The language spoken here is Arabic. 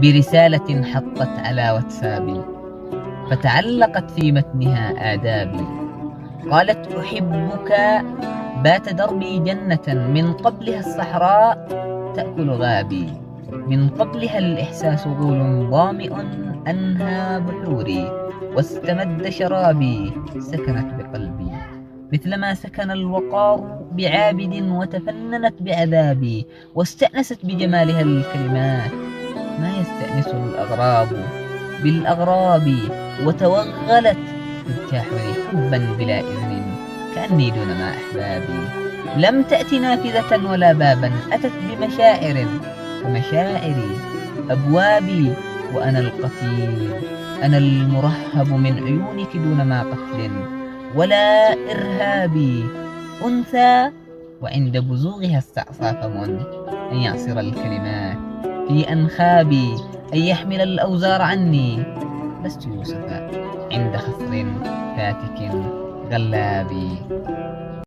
برسالة حطت على واتسابي، فتعلقت في متنها آدابي. قالت: أحبك، بات دربي جنة، من قبلها الصحراء تأكل غابي، من قبلها الإحساس غول ظامئ أنهى بحوري، واستمد شرابي، سكنت بقلبي، مثلما سكن الوقار بعابد، وتفننت بعذابي، واستأنست بجمالها الكلمات ما يستأنس الأغراب بالأغراب، وتوغلت في الجحر حبا بلا إذن، كأني دون ما أحبابي. لم تأت نافذة ولا بابا، أتت بمشاعر كمشاعري، أبوابي، وأنا القتيل، أنا المرهب من عيونك دون ما قتل ولا إرهابي. أنثى وعند بزوغها استعصى فم أن يعصر الكلمات في أنخابي، أن يحمل الأوزار عني. لست يوسف عند خصر فاتك غلابي.